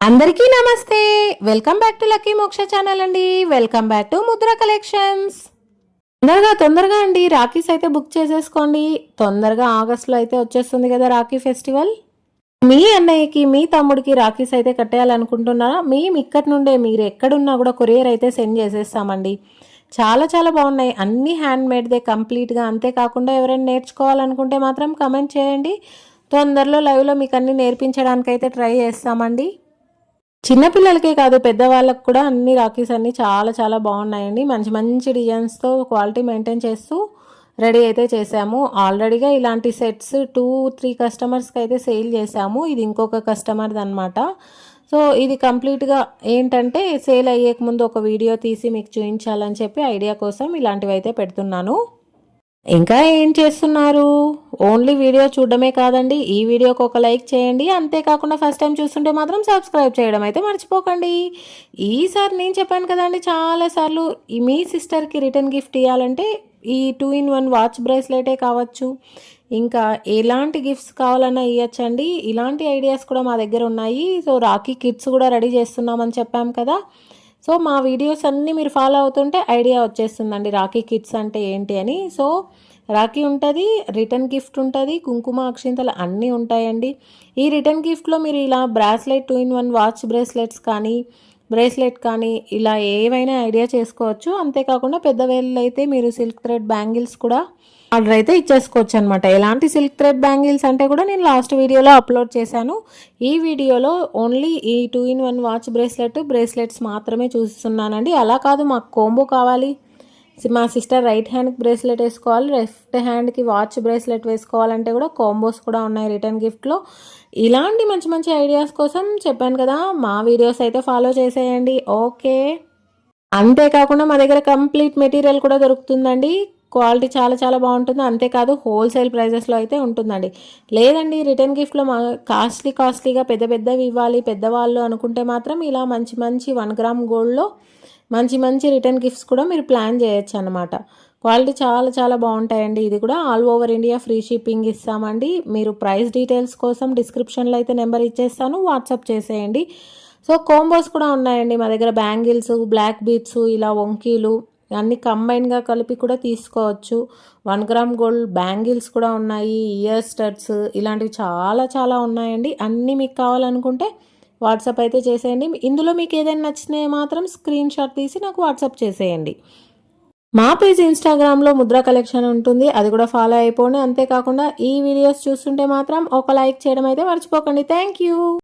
అందరికీ నమస్తే. Welcome back to lucky మోక్ష ఛానల్ అండి. Welcome back to Mudra collections. తొందరగా అండి రాఖీస్ అయితే బుక్ చేసేసుకోండి. తొందరగా ఆగస్టులో అయితే వచ్చేస్తుంది కదా రాఖీ ఫెస్టివల్. మీ అన్నయ్యకి మీ తమ్ముడికి రాఖీస్ అయితే కట్టేయాలనుకుంటున్నారా? మేము ఇక్కడి నుండే మీరు ఎక్కడున్నా కూడా కొరియర్ అయితే సెండ్ చేసేస్తామండి. చాలా చాలా బాగున్నాయి. అన్నీ హ్యాండ్ మేడ్దే కంప్లీట్గా. అంతేకాకుండా ఎవరైనా నేర్చుకోవాలనుకుంటే మాత్రం కమెంట్ చేయండి. తొందరలో లైవ్లో మీకు అన్నీ నేర్పించడానికైతే ట్రై చేస్తామండి. చిన్నపిల్లలకే కాదు పెద్దవాళ్ళకు కూడా అన్ని రాఖీస్ అన్నీ చాలా చాలా బాగున్నాయండి. మంచి మంచి డిజైన్స్తో క్వాలిటీ మెయింటైన్ చేస్తూ రెడీ అయితే చేసాము. ఆల్రెడీగా ఇలాంటి సెట్స్ 2-3 కస్టమర్స్కి అయితే సేల్ చేసాము. ఇది ఇంకొక కస్టమర్ది అనమాట. సో ఇది కంప్లీట్గా ఏంటంటే సేల్ అయ్యేక ముందు ఒక వీడియో తీసి మీకు చూపించాలని చెప్పి ఐడియా కోసం ఇలాంటివి అయితే పెడుతున్నాను. ఇంకా ఏం చేస్తున్నారు? ఓన్లీ వీడియో చూడడమే కాదండి, ఈ వీడియోకి ఒక లైక్ చేయండి. అంతేకాకుండా ఫస్ట్ టైం చూస్తుంటే మాత్రం సబ్స్క్రైబ్ చేయడం అయితే మర్చిపోకండి. ఈసారి నేను చెప్పాను కదండి చాలాసార్లు, మీ సిస్టర్కి రిటర్న్ గిఫ్ట్ ఇవ్వాలంటే ఈ 2-in-1 వాచ్ బ్రేస్లెటే కావచ్చు, ఇంకా ఎలాంటి గిఫ్ట్స్ కావాలన్నా ఇవ్వచ్చండి. ఇలాంటి ఐడియాస్ కూడా మా దగ్గర ఉన్నాయి. సో రాఖీ కిట్స్ కూడా రెడీ చేస్తున్నామని చెప్పాం కదా. సో మా వీడియోస్ అన్నీ మీరు ఫాలో అవుతుంటే ఐడియా వచ్చేస్తుందండి రాఖీ కిట్స్ అంటే ఏంటి అని. సో రాఖీ ఉంటుంది, రిటర్న్ గిఫ్ట్ ఉంటుంది, కుంకుమ అక్షింతలు అన్నీ ఉంటాయండి. ఈ రిటర్న్ గిఫ్ట్లో మీరు ఇలా బ్రాస్లెట్ 2-in-1 వాచ్ బ్రేస్లెట్ కానీ ఇలా ఏవైనా ఐడియా చేసుకోవచ్చు. అంతేకాకుండా పెద్ద వేళ్ళు అయితే మీరు సిల్క్ థ్రెడ్ బ్యాంగిల్స్ కూడా ఆర్డర్ అయితే ఇచ్చేసుకోవచ్చు అనమాట. ఎలాంటి సిల్క్ థ్రెడ్ బ్యాంగిల్స్ అంటే కూడా నేను లాస్ట్ వీడియోలో అప్లోడ్ చేశాను. ఈ వీడియోలో ఓన్లీ ఈ 2-in-1 వాచ్ బ్రేస్లెట్స్ మాత్రమే చూస్తున్నానండి. అలా కాదు, మాకు కోంబో కావాలి, మా సిస్టర్ రైట్ హ్యాండ్కి బ్రేస్లెట్ వేసుకోవాలి, లెఫ్ట్ హ్యాండ్కి వాచ్ బ్రేస్లెట్ వేసుకోవాలంటే కూడా కాంబోస్ కూడా ఉన్నాయి రిటర్న్ గిఫ్ట్లో. ఇలాంటి మంచి మంచి ఐడియాస్ కోసం చెప్పాను కదా, మా వీడియోస్ అయితే ఫాలో చేసేయండి. ఓకే. అంతేకాకుండా మా దగ్గర కంప్లీట్ మెటీరియల్ కూడా దొరుకుతుందండి. క్వాలిటీ చాలా చాలా బాగుంటుంది. అంతేకాదు హోల్సేల్ ప్రైజెస్లో అయితే ఉంటుందండి. లేదండి రిటర్న్ గిఫ్ట్లో మా కాస్ట్లీగా పెద్దవి ఇవ్వాలి పెద్దవాళ్ళు అనుకుంటే మాత్రం ఇలా మంచి 1 గ్రామ్ గోల్డ్లో మంచి రిటర్న్ గిఫ్ట్స్ కూడా మీరు ప్లాన్ చేయొచ్చు అనమాట. క్వాలిటీ చాలా చాలా బాగుంటాయండి. ఇది కూడా all over India free shipping ఇస్తామండి. మీరు ప్రైస్ డీటెయిల్స్ కోసం డిస్క్రిప్షన్లో అయితే నెంబర్ ఇచ్చేస్తాను, వాట్సాప్ చేసేయండి. సో కాంబోస్ కూడా ఉన్నాయండి మా దగ్గర. బ్యాంగిల్స్, బ్లాక్ బీడ్స్, ఇలా వంకీలు అన్నీ కంబైన్గా కలిపి కూడా తీసుకోవచ్చు. 1 గ్రామ్ గోల్డ్ బ్యాంగిల్స్ కూడా ఉన్నాయి, ఇయర్ స్టడ్స్, ఇలాంటివి చాలా చాలా ఉన్నాయండి. అన్నీ మీకు కావాలనుకుంటే వాట్సాప్ అయితే చేసేయండి. ఇందులో మీకు ఏదైనా నచ్చినాయి మాత్రం స్క్రీన్ షాట్ తీసి నాకు వాట్సాప్ చేసేయండి. మా పేజ్ ఇన్స్టాగ్రామ్లో ముద్ర కలెక్షన్ ఉంటుంది, అది కూడా ఫాలో అయిపోండి. అంతేకాకుండా ఈ వీడియోస్ చూస్తుంటే మాత్రం ఒక లైక్ చేయడం అయితే మర్చిపోకండి. Thank you.